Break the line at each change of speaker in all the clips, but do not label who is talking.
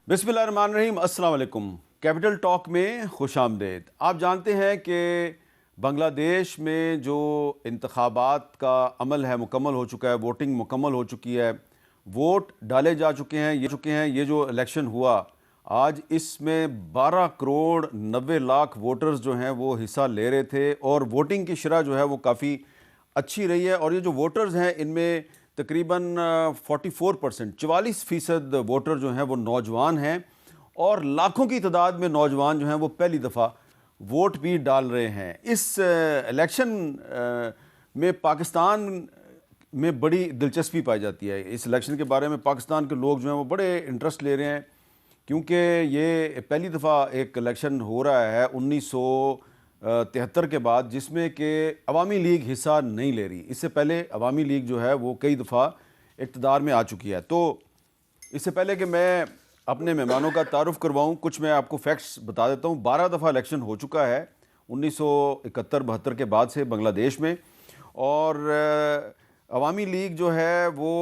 बिस्मिल्लाहिर्रहमानिर्रहीम, अस्सलाम वालेकुम। कैपिटल टॉक में खुश आमदेद। आप जानते हैं कि बांग्लादेश में जो इंतखाबात का अमल है मुकम्मल हो चुका है, वोटिंग मुकम्मल हो चुकी है, वोट डाले जा चुके हैं। ये जो इलेक्शन हुआ आज, इसमें 12 करोड़ 90 लाख वोटर्स जो हैं वो हिस्सा ले रहे थे और वोटिंग की शरह जो है वो काफ़ी अच्छी रही है। और ये जो वोटर्स हैं इनमें तकरीबन 44% 44% वोटर जो हैं वो नौजवान हैं और लाखों की तादाद में नौजवान जो हैं वो पहली दफ़ा वोट भी डाल रहे हैं। इस इलेक्शन में पाकिस्तान में बड़ी दिलचस्पी पाई जाती है। इस इलेक्शन के बारे में पाकिस्तान के लोग जो हैं वो बड़े इंटरेस्ट ले रहे हैं, क्योंकि ये पहली दफ़ा एक इलेक्शन हो रहा है 1973 के बाद जिसमें कि अवामी लीग हिस्सा नहीं ले रही। इससे पहले अवामी लीग जो है वो कई दफ़ा इक़्तिदार में आ चुकी है। तो इससे पहले कि मैं अपने मेहमानों का तारुफ़ करवाऊँ, कुछ मैं आपको फैक्ट्स बता देता हूँ। 12 दफ़ा इलेक्शन हो चुका है 1971-72 के बाद से बांग्लादेश में, और अवामी लीग जो है वो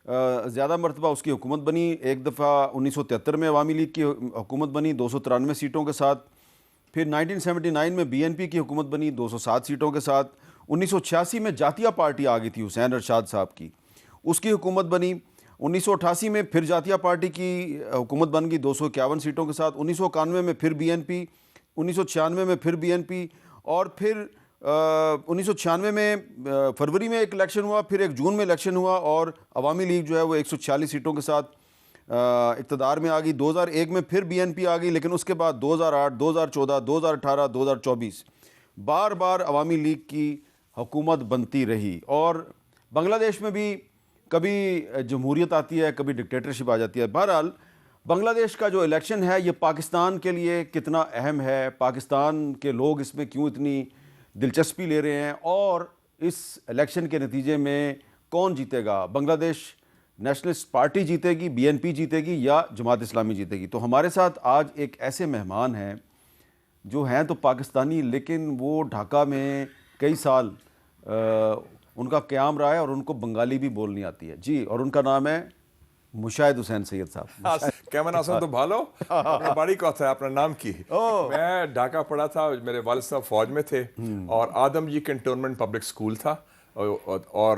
ज़्यादा मरतबा उसकी हुकूमत बनी। एक दफ़ा 1973 में अवामी लीग की हुकूमत बनी 293 सीटों के साथ। फिर 1979 में BNP की हुकूमत बनी 207 सीटों के साथ। 1986 में जातिया पार्टी आ गई थी हुसैन अरशाद साहब की, उसकी हुकूमत बनी। 1988 में फिर जातिया पार्टी की हुकूमत बन गई 251 सीटों के साथ। 1991 में फिर BNP, 1996 में फिर BNP, और फिर 1996 में फरवरी में एक इलेक्शन हुआ, फिर एक जून में इलेक्शन हुआ और अवामी लीग जो है वो 140 सीटों के साथ इक़्तिदार में आ गई। 2001 में फिर BNP आ गई, लेकिन उसके बाद 2008, 2014, 2018, 2024 बार बार अवामी लीग की हुकूमत बनती रही। और बांग्लादेश में भी कभी जमहूरियत आती है, कभी डिक्टेटरशिप आ जाती है। बहरहाल बांग्लादेश का जो इलेक्शन है ये पाकिस्तान के लिए कितना अहम है, पाकिस्तान के लोग इसमें क्यों इतनी दिलचस्पी ले रहे हैं, और इस इलेक्शन के नतीजे में कौन जीतेगा, बांग्लादेश नेशनलिस्ट पार्टी जीतेगी, BNP जीतेगी या जमात इस्लामी जीतेगी। तो हमारे साथ आज एक ऐसे मेहमान हैं जो हैं तो पाकिस्तानी, लेकिन वो ढाका में कई साल उनका क़याम रहा है और उनको बंगाली भी बोलनी आती है जी। और उनका नाम है मुशाहिद हुसैन सैयद साहब।
কেমন আছেন? তো ভালো। আপনার বাড়ি কোথায়? আপনার नाम की? मैं ढाका पढ़ा था, मेरे वालिद साहब फौज में थे और आदम जी कंटोनमेंट पब्लिक स्कूल था, और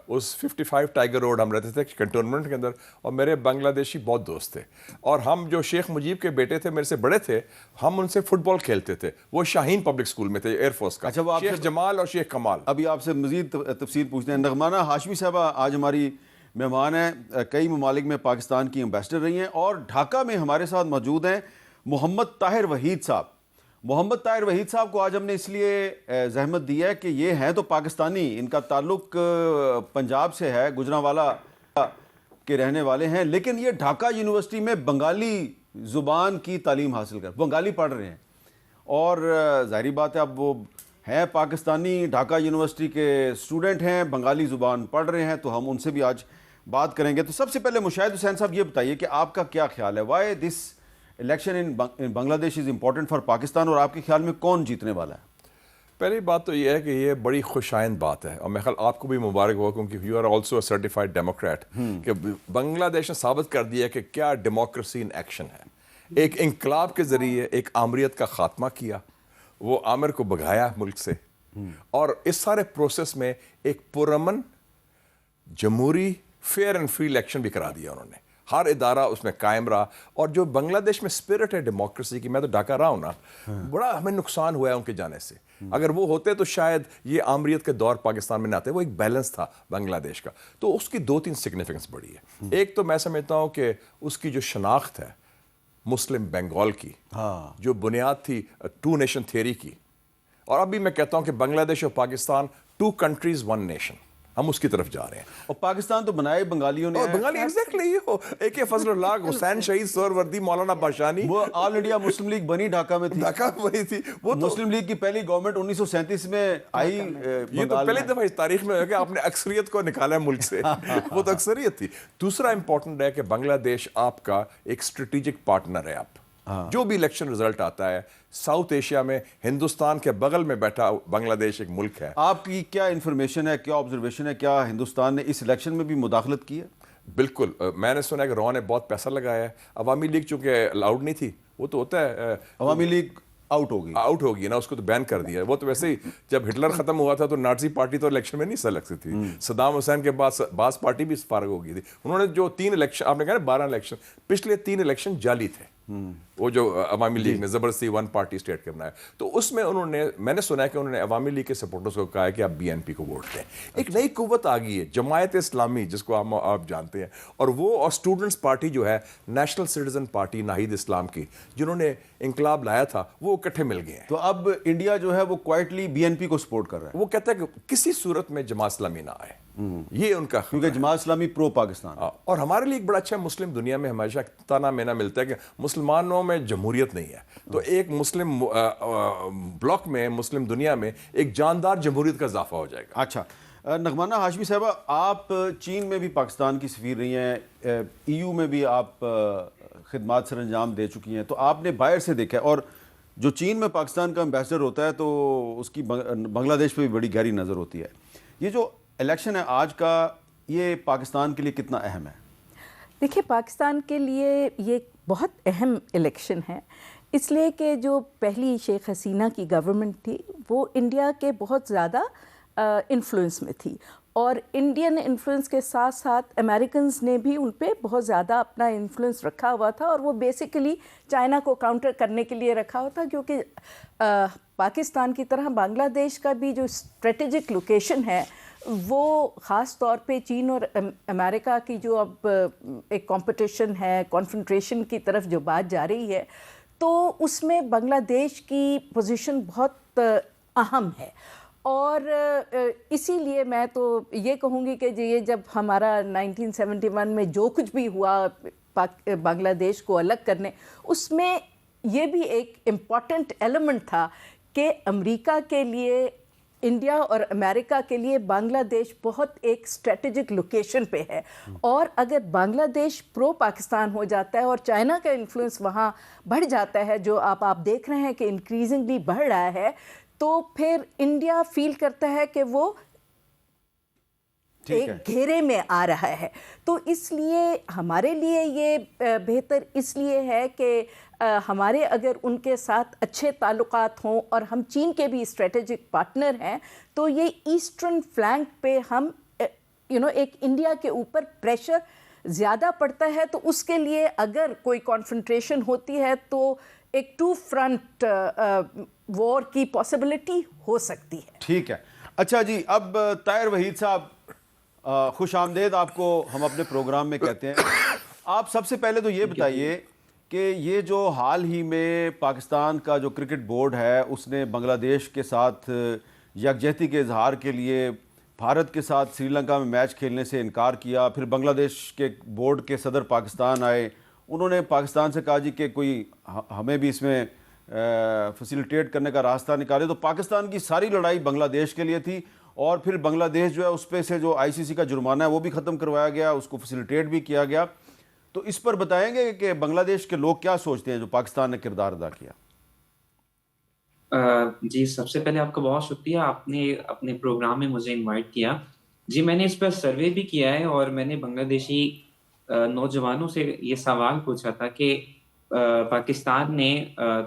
उस 55 टाइगर रोड हम रहते थे कंटोनमेंट के अंदर, और मेरे बांग्लादेशी बहुत दोस्त थे। और हम जो शेख मुजीब के बेटे थे, मेरे से बड़े थे, हम उनसे फुटबॉल खेलते थे। वो शाहीन पब्लिक स्कूल में थे, एयरफोर्स का।
अच्छा, वो
शेख जमाल और शेख कमाल।
अभी आपसे मजीद तफसील पूछते हैं। नगमाना हाशमी साहबा आज हमारी मेहमान हैं, कई ममालिक में पाकिस्तान की एम्बेसडर रही हैं, और ढाका में हमारे साथ मौजूद हैं मोहम्मद ताहिर वहीद साहब। मोहम्मद ताहिर वहीद साहब को आज हमने इसलिए जहमत दी है कि ये हैं तो पाकिस्तानी, इनका ताल्लुक पंजाब से है, गुजरांवाला के रहने वाले हैं, लेकिन ये ढाका यूनिवर्सिटी में बंगाली ज़ुबान की तालीम हासिल कर बंगाली पढ़ रहे हैं। और ज़ाहिर बात है, अब वो हैं पाकिस्तानी, ढाका यूनिवर्सिटी के स्टूडेंट हैं, बंगाली ज़ुबान पढ़ रहे हैं, तो हम उनसे भी आज बात करेंगे। तो सबसे पहले मुशाहिद हुसैन साहब ये बताइए कि आपका क्या ख्याल है, why this election in Bangladesh is important for Pakistan, और आपके ख्याल में कौन जीतने वाला है?
पहली बात तो यह है कि ये बड़ी खुशाइंद बात है, और मैं ख्याल आपको भी मुबारक हो, क्योंकि you are also a certified democrat, कि बांग्लादेश ने साबित कर दिया कि क्या डेमोक्रेसी इन एक्शन है। एक इंकलाब के ज़रिए एक आमरीत का ख़ात्मा किया, वो आमिर को भगाया मुल्क से, और इस सारे प्रोसेस में एक पुरअमन जमहूरी फेयर एंड फ्री इलेक्शन भी करा दिया उन्होंने। हर इदारा उसमें कायम रहा, और जो बांग्लादेश में स्पिरिट है डेमोक्रेसी की, मैं तो ढाका रहा हूँ ना, बड़ा हमें नुकसान हुआ है उनके जाने से। अगर वो होते तो शायद ये आमरीत के दौर पाकिस्तान में ना आते। वो एक बैलेंस था बांग्लादेश का, तो उसकी 2-3 सिग्निफिकेंस बड़ी है। एक तो मैं समझता हूँ कि उसकी जो शनाख्त है मुस्लिम बंगाल की, जो बुनियाद थी 2 नेशन थियरी की, और अभी मैं कहता हूँ कि बांग्लादेश और पाकिस्तान 2 कंट्रीज 1 नेशन, हम उसकी तरफ जा रहे हैं।
और पाकिस्तान तो बनाए बंगालियों ने,
बंगाली एग्जैक्टली हो, AK फजलुल्लाह, हुसैन शहीद, सोहरवर्दी, मौलाना बाशानी।
वो ऑल इंडिया मुस्लिम लीग बनी ढाका में थी,
ढाका बनी थी। वो तो
मुस्लिम लीग की पहली गवर्नमेंट 1937 में आई।
ये तो पहली दफा इस तारीख में है कि आपने अक्सरियत को निकाला है मुल्क से। वो तो अक्सरियत थी। दूसरा इंपॉर्टेंट है कि बांग्लादेश आपका एक स्ट्रेटेजिक पार्टनर है। आप जो भी इलेक्शन रिजल्ट आता है, साउथ एशिया में हिंदुस्तान के बगल में बैठा बांग्लादेश एक मुल्क है।
आपकी क्या इंफॉर्मेशन है, क्या ऑब्जर्वेशन है, क्या हिंदुस्तान ने इस इलेक्शन में भी मुदाखलत की है?
बिल्कुल मैंने सुना है कि रॉ ने बहुत पैसा लगाया है। अवामी लीग चूंकि अलाउड नहीं थी, वो तो होता है
अवामी लीग आउट होगी
ना, उसको तो बैन कर दिया है। वो तो वैसे ही जब हिटलर खत्म हुआ था तो नाजी पार्टी तो इलेक्शन में नहीं हिस्सा लगती थी। सद्दाम हुसैन के बाद बास पार्टी भी फारग हो गई थी। उन्होंने जो 3 इलेक्शन, आपने कहा 12 इलेक्शन, पिछले 3 इलेक्शन जाली थे। वो जो अवामी लीग ने जबरदस्ती 1 पार्टी स्टेट के बनाया, तो उसमें उन्होंने, मैंने सुना है कि उन्होंने अवामी लीग के सपोर्टर्स को कहा है कि आप बीएनपी को वोट दें। एक नई कुव्वत आ गई है, जमायत इस्लामी जिसको आप जानते हैं, और वो और स्टूडेंट्स पार्टी जो है, नेशनल सिटीजन पार्टी नाहिद इस्लाम की, जिन्होंने इंकलाब लाया था, वो इकट्ठे मिल गए हैं।
तो अब इंडिया जो है वो क्वाइटली बीएनपी को सपोर्ट कर रहा है।
वो कहता है कि किसी सूरत में जमात इस्लामी ना आए, ये उनका,
क्योंकि जमात इस्लामी प्रो पाकिस्तान है।
और हमारे लिए एक बड़ा अच्छा मुस्लिम दुनिया में हमेशा ताना मेना मिलता है कि मुसलमानों में जमहूरियत नहीं है, तो एक मुस्लिम ब्लॉक में, मुस्लिम दुनिया में एक जानदार जमहूरियत का इजाफा हो जाएगा।
अच्छा, नगमाना हाशमी साहबा, आप चीन में भी पाकिस्तान की सफ़ीर रही हैं, ईयू में भी आप खिदमात सर अंजाम दे चुकी हैं, तो आपने बाहर से देखा है, और जो चीन में पाकिस्तान का एम्बेसडर होता है तो उसकी बांग्लादेश पे भी बड़ी गहरी नज़र होती है। ये जो इलेक्शन है आज का, ये पाकिस्तान के लिए कितना अहम है?
देखिए, पाकिस्तान के लिए ये बहुत अहम इलेक्शन है, इसलिए कि जो पहली शेख हसीना की गवर्नमेंट थी वो इंडिया के बहुत ज़्यादा इन्फ्लुएंस में थी, और इंडियन इन्फ्लुएंस के साथ साथ अमेरिकन्स ने भी उन पे बहुत ज़्यादा अपना इन्फ्लुएंस रखा हुआ था, और वो बेसिकली चाइना को काउंटर करने के लिए रखा हुआ था, क्योंकि पाकिस्तान की तरह बांग्लादेश का भी जो स्ट्रेटेजिक लोकेशन है वो ख़ास तौर पे चीन और अमेरिका की जो अब एक कंपटीशन है, कॉन्फ्रंट्रेशन की तरफ जो बात जा रही है, तो उसमें बांग्लादेश की पोजीशन बहुत अहम है। और इसीलिए मैं तो ये कहूँगी कि ये जब हमारा 1971 में जो कुछ भी हुआ बांग्लादेश को अलग करने, उसमें ये भी एक इम्पॉर्टेंट एलिमेंट था कि अमेरिका के लिए, इंडिया और अमेरिका के लिए बांग्लादेश बहुत एक स्ट्रेटेजिक लोकेशन पे है, और अगर बांग्लादेश प्रो पाकिस्तान हो जाता है और चाइना का इन्फ्लुएंस वहाँ बढ़ जाता है, जो आप देख रहे हैं कि इंक्रीजिंगली बढ़ रहा है, तो फिर इंडिया फील करता है कि वो एक घेरे में आ रहा है। तो इसलिए हमारे लिए ये बेहतर इसलिए है कि हमारे अगर उनके साथ अच्छे ताल्लुकात हों, और हम चीन के भी स्ट्रेटेजिक पार्टनर हैं, तो ये ईस्टर्न फ्लैंक पे हम एक इंडिया के ऊपर प्रेशर ज़्यादा पड़ता है, तो उसके लिए अगर कोई कॉन्फ्रंट्रेशन होती है तो एक 2 फ्रंट वॉर की पॉसिबिलिटी हो सकती है।
ठीक है। अच्छा जी, अब ताहिर वहीद साहब, खुश आमदेद आपको हम अपने प्रोग्राम में कहते हैं। आप सबसे पहले तो ये बताइए कि ये जो हाल ही में पाकिस्तान का जो क्रिकेट बोर्ड है उसने बांग्लादेश के साथ यकजहती के इजहार के लिए भारत के साथ श्रीलंका में मैच खेलने से इनकार किया, फिर बांग्लादेश के बोर्ड के सदर पाकिस्तान आए, उन्होंने पाकिस्तान से कहा जी कि कोई हमें भी इसमें फैसिलिटेट करने का रास्ता निकाले। तो पाकिस्तान की सारी लड़ाई बांग्लादेश के लिए थी, और फिर बांग्लादेश जो है उस पे से जो आईसीसी का जुर्माना है वो भी ख़त्म करवाया गया, उसको फैसिलिटेट भी किया गया। तो इस पर बताएंगे कि बांग्लादेश के लोग क्या सोचते हैं जो पाकिस्तान ने किरदार अदा किया?
जी, सबसे पहले आपका बहुत शुक्रिया, आपने अपने प्रोग्राम में मुझे इनवाइट किया। जी, मैंने इस पर सर्वे भी किया है, और मैंने बांग्लादेशी नौजवानों से ये सवाल पूछा था कि पाकिस्तान ने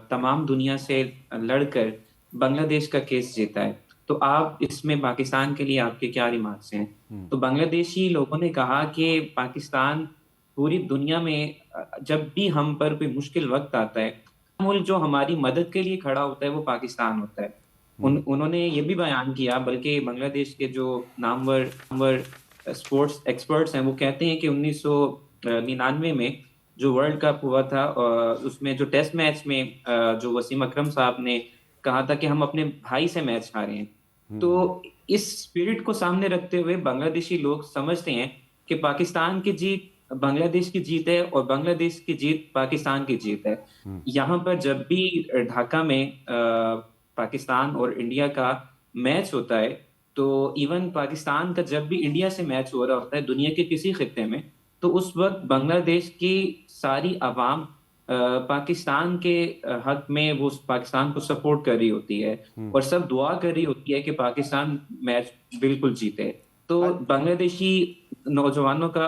तमाम दुनिया से लड़कर बांग्लादेश का केस जीता है, तो आप इसमें पाकिस्तान के लिए आपके क्या रिमार्क्स हैं? तो बांग्लादेशी लोगों ने कहा कि पाकिस्तान पूरी दुनिया में जब भी हम पर कोई मुश्किल वक्त आता है, मुल्क जो हमारी मदद के लिए खड़ा होता है वो पाकिस्तान होता है। उन्होंने ये भी बयान किया, बल्कि बांग्लादेश के जो नामवर स्पोर्ट्स एक्सपर्ट्स हैं वो कहते हैं कि 1999 में जो वर्ल्ड कप हुआ था, उसमें जो टेस्ट मैच में जो वसीम अकरम साहब ने कहा था कि हम अपने भाई से मैच हारे हैं, तो इस स्पिरिट को सामने रखते हुए बांग्लादेशी लोग समझते हैं कि पाकिस्तान की जीत बांग्लादेश की जीत है, और बांग्लादेश की जीत पाकिस्तान की जीत है। यहाँ पर जब भी ढाका में पाकिस्तान और इंडिया का मैच होता है, तो इवन पाकिस्तान का जब भी इंडिया से मैच हो रहा होता है दुनिया के किसी खित्ते में, तो उस वक्त बांग्लादेश की सारी आवाम पाकिस्तान के हक में वो पाकिस्तान को सपोर्ट कर रही होती है, और सब दुआ कर रही होती है कि पाकिस्तान मैच बिल्कुल जीते। तो बांग्लादेशी नौजवानों का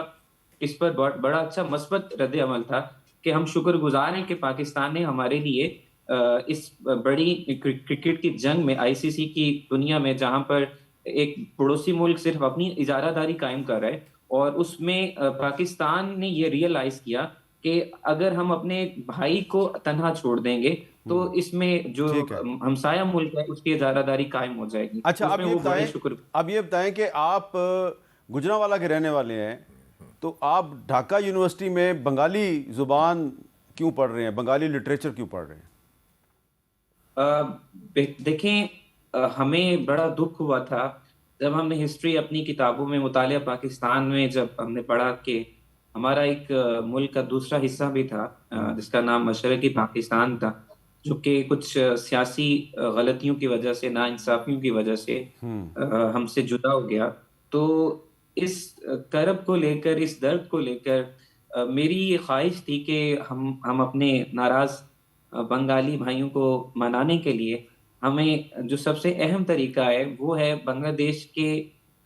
इस पर बड़ा अच्छा मस्बत रद्द अमल था कि हम शुक्रगुजार हैं कि पाकिस्तान ने हमारे लिए इस बड़ी क्रिकेट की जंग में आईसीसी की दुनिया में, जहां पर एक पड़ोसी मुल्क सिर्फ अपनी इजारादारी कायम कर रहा है, और उसमें पाकिस्तान ने ये रियलाइज किया कि अगर हम अपने भाई को तन्हा छोड़ देंगे तो इसमें जो
ठीक है।
हमसाया मुल्क है उसकी इजारादारी कायम हो जाएगी।
अच्छा,
उसमें वो बड़े शुक्र
अब ये बताएं कि आप गुजरांवाला के रहने वाले हैं, तो आप ढाका यूनिवर्सिटी में बंगाली ज़ुबान क्यों पढ़ रहे हैं, बंगाली लिटरेचर क्यों पढ़ रहे हैं?
देखें, हमें बड़ा दुख हुआ था जब हमने हिस्ट्री अपनी किताबों में मुतालिया पाकिस्तान में जब हमने पढ़ा कि हमारा एक मुल्क का दूसरा हिस्सा भी था जिसका नाम मशरकी पाकिस्तान था, जो कि कुछ सियासी गलतियों की वजह से, नाइंसाफियों की वजह से हमसे जुदा हो गया। तो इस करब को लेकर, इस दर्द को लेकर मेरी ये ख्वाहिश थी कि हम अपने नाराज बंगाली भाइयों को मनाने के लिए हमें जो सबसे अहम तरीका है वो है बांग्लादेश के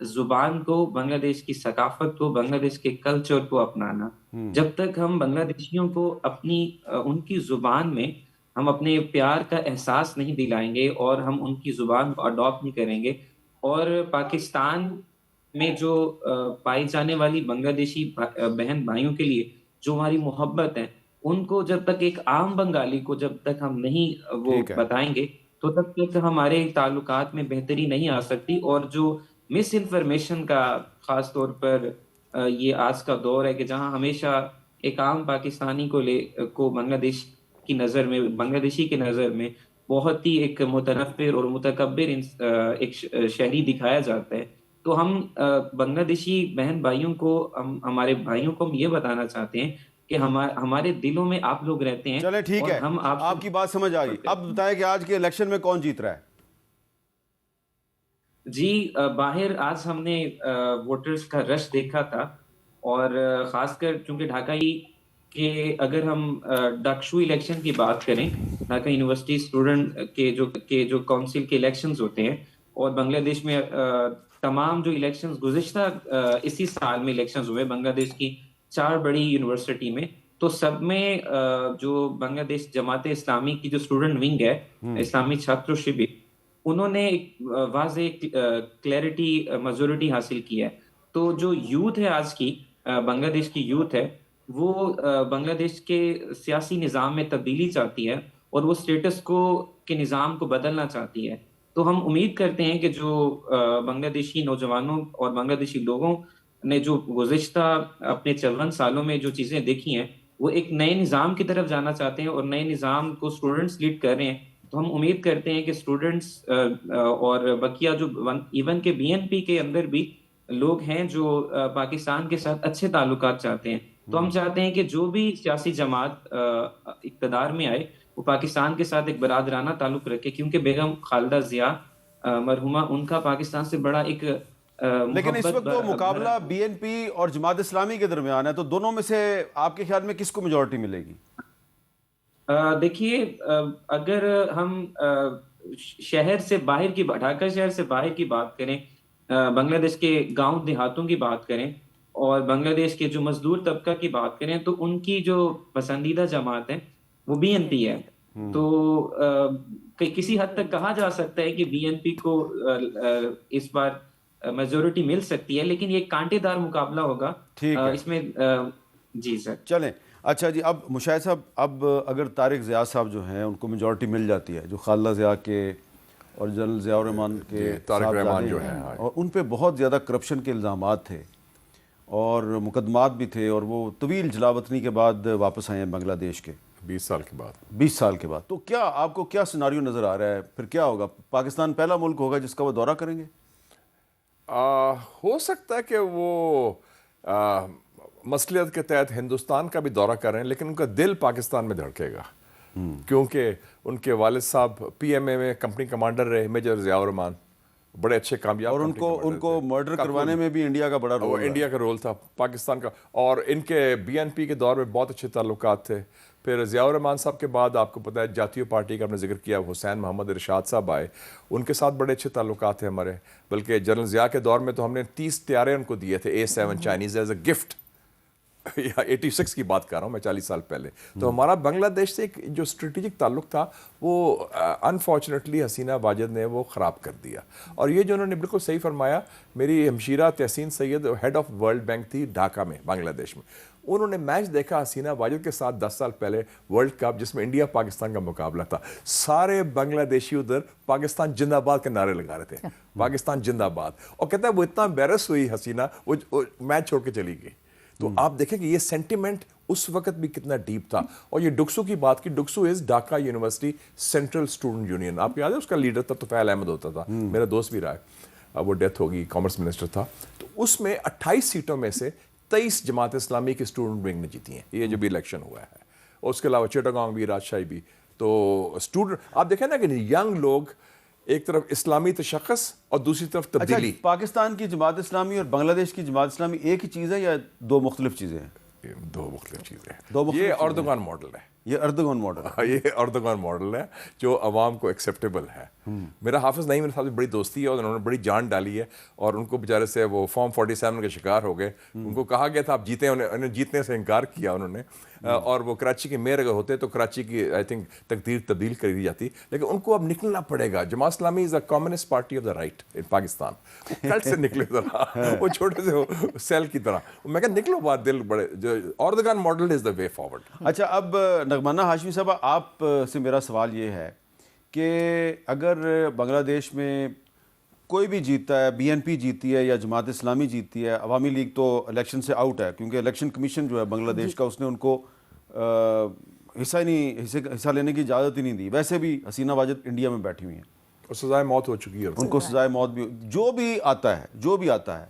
जुबान को, बांग्लादेश की सकाफत को, बांग्लादेश के कल्चर को अपनाना। जब तक हम बांग्लादेशियों को अपनी उनकी जुबान में हम अपने प्यार का एहसास नहीं दिलाएंगे और हम उनकी जुबान को अडॉप्ट नहीं करेंगे, और पाकिस्तान में जो पाई जाने वाली बांग्लादेशी बहन भाइयों के लिए जो हमारी मोहब्बत है, उनको जब तक एक आम बंगाली को जब तक हम नहीं वो
ठीक है।
बताएंगे तो तब तक हमारे ताल्लुकात में बेहतरी नहीं आ सकती। और जो मिस इन्फॉर्मेशन का खास तौर पर ये आज का दौर है कि जहां हमेशा एक आम पाकिस्तानी को बांग्लादेश की नज़र में, बांग्लादेशी की नज़र में बहुत ही एक मुतनफ़िर और मुतकब्बिर एक शहरी दिखाया जाता है। तो हम बांग्लादेशी बहन भाइयों को, हमारे भाइयों को हम ये बताना चाहते हैं कि हमारे दिलों में आप लोग रहते हैं।
चलें, ठीक
और
है,
हम
आपकी बात समझ आ गई। अब बताएं कि आज के इलेक्शन में कौन जीत रहा है?
जी, बाहर आज हमने वोटर्स का रश देखा था, और खासकर चूंकि ढाका ही के, अगर हम डाकशू इलेक्शन की बात करें, ढाका यूनिवर्सिटी स्टूडेंट के जो काउंसिल के इलेक्शंस होते हैं, और बांग्लादेश में तमाम जो इलेक्शंस गुज़िश्ता इसी साल में इलेक्शंस हुए बांग्लादेश की 4 बड़ी यूनिवर्सिटी में, तो सब में जो बांग्लादेश जमात इस्लामी की जो स्टूडेंट विंग है, इस्लामी छात्र शिविर, उन्होंने एक वाज़ेह क्लैरिटी मेजॉरिटी हासिल किया है। तो जो यूथ है आज की, बांग्लादेश की यूथ है, वो बांग्लादेश के सियासी निज़ाम में तब्दीली चाहती है और वो स्टेटस को के निज़ाम को बदलना चाहती है। तो हम उम्मीद करते हैं कि जो बांग्लादेशी नौजवानों और बांग्लादेशी लोगों ने जो गुज़िश्ता अपने 54 सालों में जो चीज़ें देखी हैं, वो एक नए निज़ाम की तरफ जाना चाहते हैं, और नए निज़ाम को स्टूडेंट्स लीड कर रहे हैं। तो हम उम्मीद करते हैं कि स्टूडेंट्स और बकिया जो इवन के बीएनपी के अंदर भी लोग हैं जो पाकिस्तान के साथ अच्छे ताल्लुकात चाहते हैं। तो हम चाहते हैं कि जो भी सियासी जमात इक़्तिदार में आए, वो पाकिस्तान के साथ एक बरादराना ताल्लुक रखे, क्योंकि बेगम खालिदा जिया मरहुमा, उनका पाकिस्तान से बड़ा एक
लेकिन इस वक्त तो मुकाबला बीएनपी और जमात इस्लामी के दरमियान है, तो दोनों में से आपके ख्याल में किसको मेजॉरिटी मिलेगी?
देखिए, अगर हम शहर से बाहर की, ढाका शहर से बाहर की बात करें, बांग्लादेश के गांव देहातों की बात करें, और बांग्लादेश के जो मजदूर तबका की बात करें, तो उनकी जो पसंदीदा जमात है वो बीएनपी है। तो किसी हद तक कहा जा सकता है कि बीएनपी को इस बार मेजॉरिटी मिल सकती है, लेकिन ये कांटेदार मुकाबला होगा।
ठीक है।
इसमें जी सर।
चलें, अच्छा जी, अब मुशाहिद साहब, अब अगर तारिक ज़िया साहब जो हैं उनको मेजॉरिटी मिल जाती है, जो खालिदा ज़िया के और जनरल ज़ियाउर रहमान के
तारिक रहमान जो
हैं,
हैं,
और उन पे बहुत ज़्यादा करप्शन के इल्ज़ामात थे और मुकदमात भी थे, और वो तवील जलावतनी के बाद वापस आए हैं बांग्लादेश के
20 साल के बाद।
20 साल के बाद। तो क्या आपको क्या सिनारियो नज़र आ रहा है, फिर क्या होगा? पाकिस्तान पहला मुल्क होगा जिसका वो दौरा करेंगे?
हो सकता है कि वो मसलियत के तहत हिंदुस्तान का भी दौरा कर रहे हैं, लेकिन उनका दिल पाकिस्तान में धड़केगा, क्योंकि उनके वालिद साहब पीएमए में कंपनी कमांडर रहे, मेजर ज़ियाउर रहमान, बड़े अच्छे कामयाब,
और उनको मर्डर करवाने में भी इंडिया का बड़ा रोल,
इंडिया का रोल था, पाकिस्तान का। और इनके बीएनपी के दौर में बहुत अच्छे ताल्लुकात थे। फिर ज़ियाउर रहमान साहब के बाद आपको पता है जातीय पार्टी का हमने जिक्र किया, हुसैन मोहम्मद इरशाद साहब आए, उनके साथ बड़े अच्छे ताल्लुकात थे हमारे। बल्कि जनरल ज़िया के दौर में तो हमने 30 तैयारे उनको दिए थे A7 Chinese as a gift, 86 की बात कर रहा हूँ मैं, 40 साल पहले। तो हमारा बांग्लादेश से एक जो स्ट्रेटेजिक ताल्लुक था वो अनफॉर्चुनेटली हसीना वाजिद ने वो ख़राब कर दिया। और ये जो उन्होंने बिल्कुल सही फरमाया, मेरी हमशीरा Tahseen Syed head of World Bank थी ढाका में, बांग्लादेश में। उन्होंने मैच देखा हसीना वाजिद के साथ 10 साल पहले वर्ल्ड कप, जिसमें इंडिया पाकिस्तान का मुकाबला था। सारे बांग्लादेशी उधर पाकिस्तान जिंदाबाद के नारे लगा रहे थे, पाकिस्तान जिंदाबाद। और कहता है वो इतना एम्बेरस हुई हसीना, वो मैच छोड़ के चली गई। तो आप देखें कि ये सेंटिमेंट उस वक्त भी कितना डीप था। और ये डुक्सू की बात की, DUCSU is Dhaka University Central Student Union, आपको याद है उसका लीडर था तुफैल अहमद होता था, मेरा दोस्त भी रहा है, अब वो डेथ होगी, कॉमर्स मिनिस्टर था। तो उसमें 28 सीटों में से 23 जमात इस्लामी की स्टूडेंट विंग ने जीती हैं, ये जो भी इलेक्शन हुआ है। और उसके अलावा चिटागांग भी, राजशाही भी। तो स्टूडेंट आप देखें ना कि यंग लोग, एक तरफ इस्लामी तशख़्ख़ुस और दूसरी तरफ तब्दीली।
अच्छा, पाकिस्तान की जमात इस्लामी और बांग्लादेश की जमात इस्लामी एक ही चीज़ है या दो मुख्तलिफ चीज़ें हैं?
दो मुख्तलिफ चीज़ें हैं।
दो मुख्तलिफ
ये
चीज़ें
अर्दोगान मॉडल है,
ये अर्दोगान मॉडल,
ये अर्दोगान मॉडल है जो अवाम को एक्सेप्टेबल है। मेरा हाफिज़ नईम मेरे साथ बड़ी दोस्ती है और उन्होंने बड़ी जान डाली है। और उनको बेचारे से वो फॉर्म 47 के शिकार हो गए। उनको कहा गया था आप जीते, उन्हें जीतने से इनकार किया उन्होंने। और वो कराची के मेयर अगर होते तो कराची की आई थिंक तकदीर तब्दील कर दी जाती। लेकिन उनको अब निकलना पड़ेगा। Jamaat Islami is the communist party of the right in Pakistan. कल से निकले जरा, वो छोटे से सेल की तरह। मैं क्या निकलो बात, दिल बड़े, जो Erdogan model is the way forward.
अच्छा, अब नगमाना हाशमी साहब, आप से मेरा सवाल ये है कि अगर बांग्लादेश में कोई भी जीतता है, बीएनपी जीती है या जमात इस्लामी जीतती है, अवामी लीग तो इलेक्शन से आउट है क्योंकि इलेक्शन कमीशन जो है बांग्लादेश का, उसने उनको हिस्सा लेने की इजाज़त ही नहीं दी। वैसे भी हसीना वाजिद इंडिया में बैठी हुई हैं
और सजाए मौत हो चुकी है,
उनको सजाए मौत भी। जो भी आता है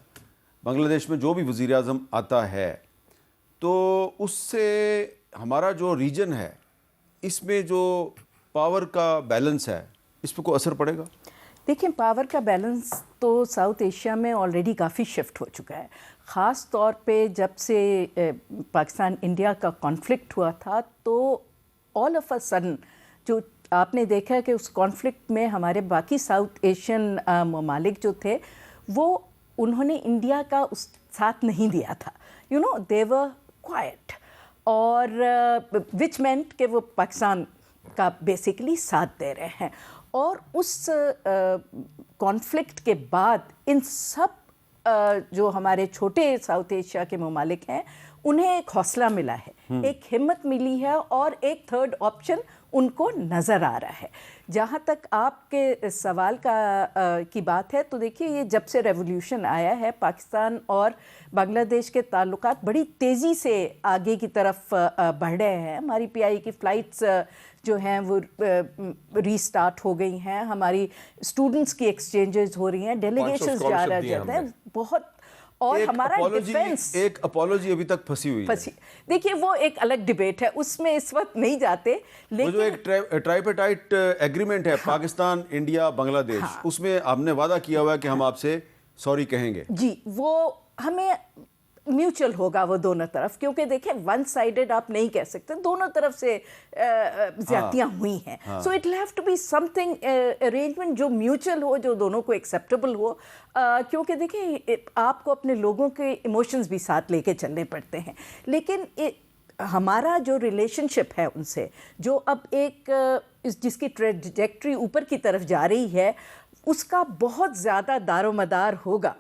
बांग्लादेश में, जो भी वज़ीर आज़म आता है, तो उससे हमारा जो रीजन है इसमें जो पावर का बैलेंस है, इस पर कोई असर पड़ेगा?
देखिए, पावर का बैलेंस तो साउथ एशिया में ऑलरेडी काफ़ी शिफ्ट हो चुका है। ख़ास तौर पे जब से पाकिस्तान इंडिया का कॉन्फ्लिक्ट हुआ था, तो ऑल ऑफ अ सडन जो आपने देखा कि उस कॉन्फ्लिक्ट में हमारे बाकी साउथ एशियन ममालिक जो थे, वो उन्होंने इंडिया का उस साथ नहीं दिया था। You know, they were quite, और विच मेंट कि वो पाकिस्तान का बेसिकली साथ दे रहे हैं। और उस कॉन्फ्लिक्ट के बाद इन सब जो हमारे छोटे साउथ एशिया के ममालिक हैं, उन्हें एक हौसला मिला है, एक हिम्मत मिली है और एक थर्ड ऑप्शन उनको नज़र आ रहा है। जहाँ तक आपके सवाल की बात है, तो देखिए, ये जब से रेवोल्यूशन आया है, पाकिस्तान और बांग्लादेश के ताल्लुकात बड़ी तेज़ी से आगे की तरफ बढ़ रहे हैं। हमारी पीआई की फ़्लाइट्स जो हैं वो रीस्टार्ट हो गई हैं, हमारी स्टूडेंट्स की एक्सचेंजेस हो रही हैं, डेलीगेशंस जा रहे हैं बहुत। और हमारा डिफेंस,
एक अपॉलॉजी अभी तक फंसी हुई है।
देखिए, वो एक अलग डिबेट है, उसमें इस वक्त नहीं जाते। लेकिन
वो जो एक ट्राइपेटाइट एग्रीमेंट है, हाँ, पाकिस्तान, इंडिया, बांग्लादेश, हाँ, उसमें हमने वादा किया हुआ है कि हम आपसे सॉरी कहेंगे।
जी, वो हमें म्यूचुअल होगा वो दोनों तरफ, क्योंकि देखें, वन साइडेड आप नहीं कह सकते, दोनों तरफ से ज्यादतियाँ हुई हैं। So it will have to be something arrangement जो म्यूचुअल हो, जो दोनों को एक्सेप्टेबल हो। क्योंकि देखें, आपको अपने लोगों के इमोशंस भी साथ लेके चलने पड़ते हैं। लेकिन हमारा जो रिलेशनशिप है उनसे, जो अब एक जिसकी ट्रैजेक्टरी ऊपर की तरफ जा रही है, उसका बहुत ज़्यादा दारोमदार होगा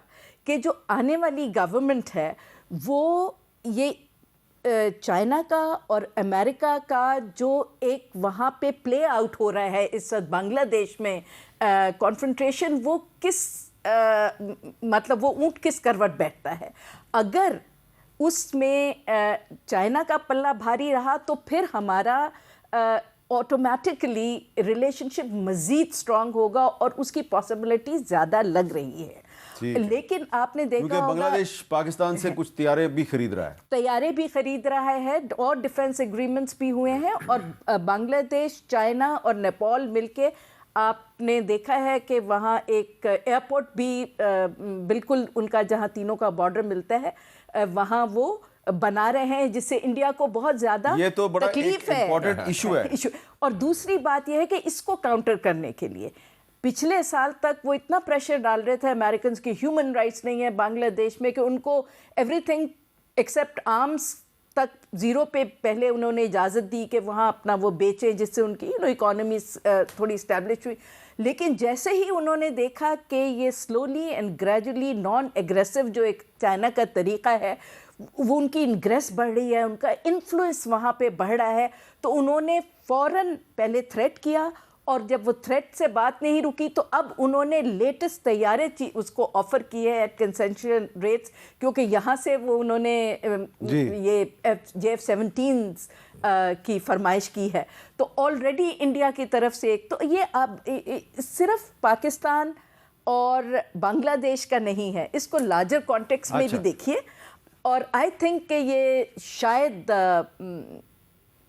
कि जो आने वाली गवर्नमेंट है वो ये चाइना का और अमेरिका का जो एक वहाँ पे प्ले आउट हो रहा है इस वक्त बांग्लादेश में कॉन्फ्रंटेशन, वो किस मतलब वो ऊँट किस करवट बैठता है। अगर उसमें चाइना का पल्ला भारी रहा तो फिर हमारा ऑटोमेटिकली रिलेशनशिप मज़ीद स्ट्रॉन्ग होगा और उसकी पॉसिबिलिटी ज़्यादा लग रही है। लेकिन आपने देखा होगा,
बांग्लादेश पाकिस्तान से कुछ तैयारे भी खरीद रहा है और डिफेंस एग्रीमेंट्स भी हुए हैं। और बांग्लादेश, चाइना और नेपाल मिलके आपने देखा है कि वहाँ एक एयरपोर्ट भी बिल्कुल उनका, जहाँ तीनों का बॉर्डर मिलता है, वहाँ वो बना रहे हैं, जिससे इंडिया को बहुत ज़्यादा तकलीफ है, इम्पोर्टेंट इशू है।
और दूसरी बात यह है कि इसको काउंटर करने के लिए पिछले साल तक वो इतना प्रेशर डाल रहे थे अमेरिकन की ह्यूमन राइट्स नहीं है बांग्लादेश में, कि उनको एवरीथिंग एक्सेप्ट आर्म्स तक ज़ीरो पे पहले उन्होंने इजाज़त दी कि वहाँ अपना वो बेचें, जिससे उनकी इकोनॉमी थोड़ी इस्टेब्लिश हुई। लेकिन जैसे ही उन्होंने देखा कि ये slowly and gradually non aggressive जो एक चाइना का तरीक़ा है, वो उनकी इंग्रेस बढ़ रही है, उनका इन्फ्लुएंस वहाँ पे बढ़ रहा है, तो उन्होंने फ़ौरन पहले थ्रेट किया, और जब वो थ्रेट से बात नहीं रुकी तो अब उन्होंने लेटेस्ट तैयारे उसको ऑफ़र किए एट कंसेशनल रेट्स, क्योंकि यहाँ से वो उन्होंने ये JF-17 की फरमाइश की है। तो ऑलरेडी इंडिया की तरफ से एक, तो ये अब सिर्फ पाकिस्तान और बांग्लादेश का नहीं है, इसको लार्जर कॉन्टेक्स्ट में भी देखिए। और आई थिंक कि ये शायद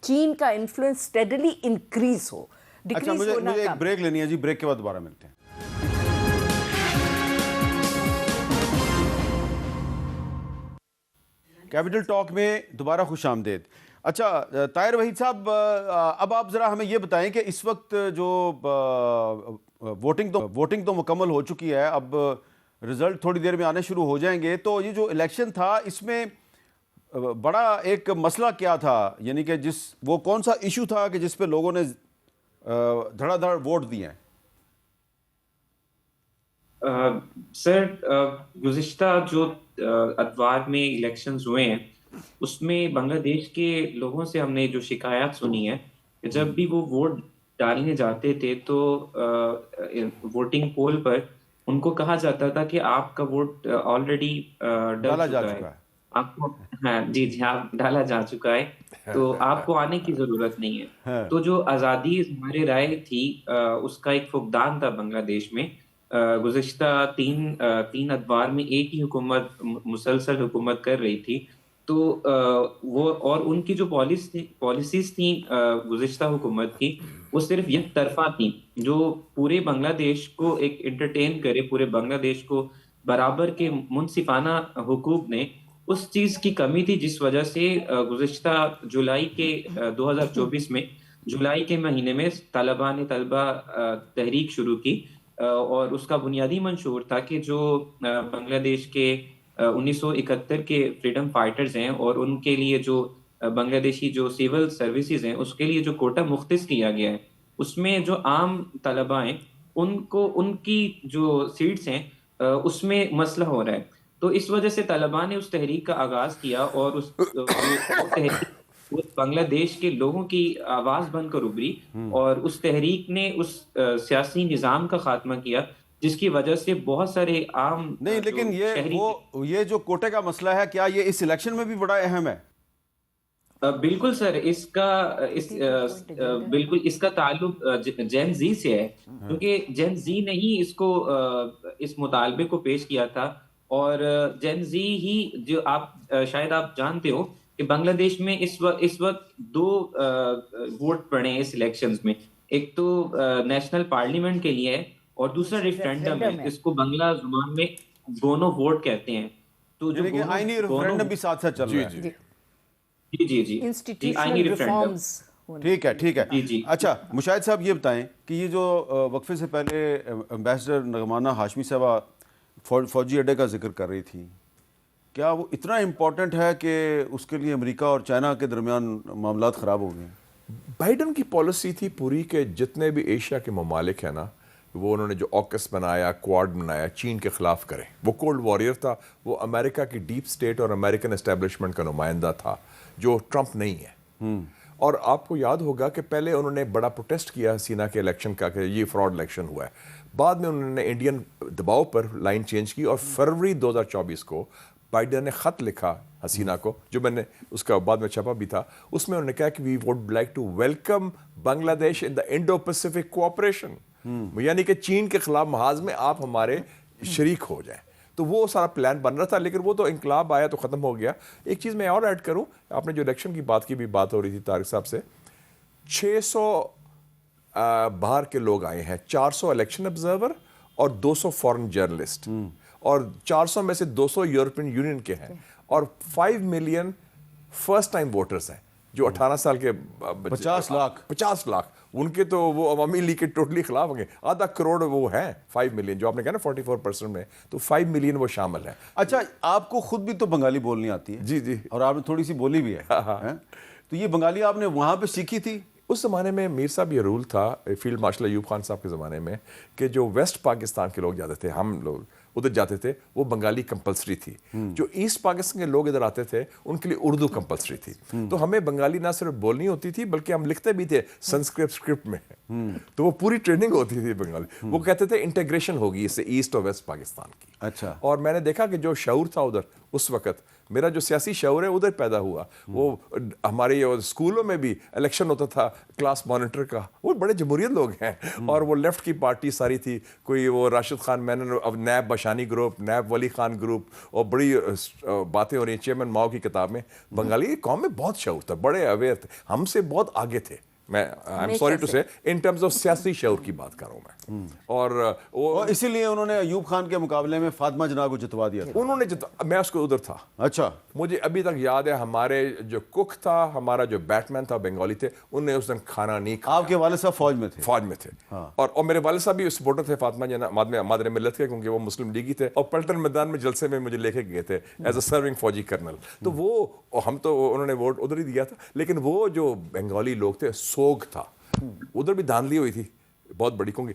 चीन का इन्फ्लुएंस स्टेडली इंक्रीज हो।
अच्छा, मुझे एक ब्रेक लेनी है जी, ब्रेक के बाद दोबारा मिलते हैं। कैपिटल टॉक में दोबारा खुश आमदेद। अच्छा ताहिर वहीद साहब, अब आप ज़रा हमें ये बताएं कि इस वक्त जो वोटिंग तो मुकम्मल हो चुकी है, अब रिज़ल्ट थोड़ी देर में आने शुरू हो जाएंगे, तो ये जो इलेक्शन था इसमें बड़ा एक मसला क्या था, यानी कि वो कौन सा इशू था कि जिस पे लोगों ने धड़ाधड़ वोट दिए हैं?
सर, गुज़िश्ता जो अतवार में इलेक्शंस हुए हैं, उसमें बांग्लादेश के लोगों से हमने जो शिकायत सुनी है कि जब भी वो वोट डालने जाते थे तो वोटिंग पोल पर उनको कहा जाता था कि आपका वोट ऑलरेडी
डाला जा चुका है,
आपको, हाँ जी जी, आप डाला जा चुका है, तो आपको आने की जरूरत नहीं है। तो जो आज़ादी हमारे राय थी, उसका एक फुकदान था बांग्लादेश में। गुज़िश्ता तीन अदवार में एक ही हुकूमत मुसलसल हुकूमत कर रही थी, तो वो और उनकी जो पॉलिसीज थी गुज़िश्ता हुकूमत की, वो सिर्फ एक तरफा थी, जो पूरे बांग्लादेश को एक एंटरटेन करे, पूरे बांग्लादेश को बराबर के मुनसिफाना हुकूक ने, उस चीज़ की कमी थी, जिस वजह से गुज़िश्ता जुलाई के 2024 में जुलाई के महीने में तलबा ने तहरीक शुरू की, और उसका बुनियादी मंशूर था कि जो बांग्लादेश के 1971 के फ्रीडम फाइटर्स हैं और उनके लिए जो बांग्लादेशी जो सिविल सर्विसेज हैं, उसके लिए जो कोटा मुख्तस किया गया है, उसमें जो आम तलबा हैं उनको उनकी जो सीट्स हैं उसमें मसला हो रहा है। तो इस वजह से तलबा ने उस तहरीक का आगाज किया, और उस तहरीक बांग्लादेश के लोगों की आवाज बनकर उभरी, और उस तहरीक ने उस सियासी निज़ाम का खात्मा किया, जिसकी वजह से बहुत सारे आम
नहीं, लेकिन ये जो कोटे का मसला है, क्या ये इस इलेक्शन में भी बड़ा अहम है?
बिल्कुल सर, बिल्कुल इसका ताल्लुक जेन जी से है, क्योंकि जेन जी ने ही इसको इस मुतालबे को पेश किया था, और जेन जी ही जो शायद आप जानते हो कि बांग्लादेश में इस वक्त दो वोट पड़े हैं इस इलेक्शंस में, एक तो नेशनल पार्लियामेंट के लिए है और दूसरा रेफरेंडम है, इसको बांग्ला जुबान में दोनों वोट कहते हैं। तो जो
आईनी रेफरेंडम भी साथ साथ चल रहा है।
जी
इंस्टीट्यूशनल रिफॉर्म्स।
ठीक है। अच्छा मुशाहिद साहब, ये बताएं कि ये जो वक्फे से पहले एम्बेसडर नगमाना हाशमी साहबा फौजी अड्डे का जिक्र कर रही थी, क्या वो इतना इम्पोर्टेंट है कि उसके लिए अमेरिका और चाइना के दरमियान मामलात ख़राब हो गए?
बाइडन की पॉलिसी थी पूरी के जितने भी एशिया के ममालिक हैं ना, वो उन्होंने जो ऑकस बनाया, क्वाड बनाया, चीन के ख़िलाफ़ करें। वो कोल्ड वॉरियर था, वो अमेरिका की डीप स्टेट और अमेरिकन एस्टेब्लिशमेंट का नुमाइंदा था, जो ट्रंप नहीं है। और आपको याद होगा कि पहले उन्होंने बड़ा प्रोटेस्ट किया हसीना के इलेक्शन का कि ये फ्रॉड इलेक्शन हुआ है। बाद में उन्होंने इंडियन दबाव पर लाइन चेंज की, और फरवरी 2024 को बाइडन ने ख़त लिखा हसीना को, जो मैंने उसका बाद में छपा भी था। उसमें उन्होंने कहा कि we would like to welcome Bangladesh in the Indo Pacific cooperation, यानी कि चीन के खिलाफ महाज में आप हमारे शरीक हो जाएं। तो वो सारा प्लान बन रहा था, लेकिन वो तो इनकलाब आया तो ख़त्म हो गया। एक चीज़ मैं और ऐड करूं, आपने जो इलेक्शन की बात हो रही थी तारिक साहब से, 600 बाहर के लोग आए हैं, 400 इलेक्शन ऑब्जर्वर और 200 फॉरेन जर्नलिस्ट, और 400 में से 200 यूरोपियन यूनियन के हैं, और 5 मिलियन फर्स्ट टाइम वोटर्स हैं। जो 18 साल के
50 लाख
उनके तो वो अवामी लीग के टोटली खिलाफ होंगे। आधा करोड़ वो हैं, 5 मिलियन जो आपने कहा ना 44% में, तो 5 मिलियन वो शामिल हैं।
अच्छा, आपको खुद भी तो बंगाली बोलनी आती है?
जी जी।
और आपने थोड़ी सी बोली भी है, हैं? तो ये बंगाली आपने वहाँ पे सीखी थी?
उस ज़माने में मीर साहब ये रूल था फील्ड मार्शल अयूब खान साहब के ज़माने में कि जो वेस्ट पाकिस्तान के लोग जाते थे, हम लोग उधर जाते थे, वो बंगाली कंपलसरी थी। जो ईस्ट पाकिस्तान के लोग इधर आते थे उनके लिए उर्दू कंपलसरी थी। तो हमें बंगाली ना सिर्फ बोलनी होती थी बल्कि हम लिखते भी थे संस्कृत स्क्रिप्ट में। तो वो पूरी ट्रेनिंग होती थी बंगाली। वो कहते थे इंटीग्रेशन होगी इससे ईस्ट और वेस्ट पाकिस्तान की।
अच्छा।
और मैंने देखा कि जो शऊर था उधर उस वक्त, मेरा जो सियासी शऊर है उधर पैदा हुआ। वो हमारे स्कूलों में भी इलेक्शन होता था क्लास मॉनिटर का, वो बड़े जमहूरियत लोग हैं और वो लेफ्ट की पार्टी सारी थी। कोई वो राशिद खान मैनन, अब नैब बशानी ग्रुप, नैब वली खान ग्रुप, और बड़ी बातें हो रही हैं चेयरमैन माओ की किताब में। बंगाली कौम में बहुत शऊर था, बड़े अवेयर थे, हमसे बहुत आगे थे। मैं आई एम सॉरी टू से इन टर्म्स ऑफ सियासी शऊर की बात कर रहा हूँ मैं। और
इसीलिए उन्होंने अयूब खान के मुकाबले में फातिमा जना को जितवा दिया था।
उन्होंने मैं उसको उधर था।
अच्छा।
मुझे अभी तक याद है, हमारे जो कुक था, हमारा जो बैटमैन था, बंगाली थे, उन्होंने उस दिन खाना नहीं खाया।
आपके वालिद साहब फौज में थे?
फौज में थे। हाँ। और मेरे वालिद साहब भी सपोर्टर थे फातिमा जना मादरे मिल्लत के, क्योंकि वो मुस्लिम लीगी थे और पलटन मैदान में जलसे में मुझे लेके गए थे एज अ सर्विंग फौजी कर्नल। तो वो हम तो उन्होंने वोट उधर ही दिया था, लेकिन वो जो बंगाली लोग थे, सोग था, उधर भी धांधली हुई थी बहुत बड़ी। क्योंकि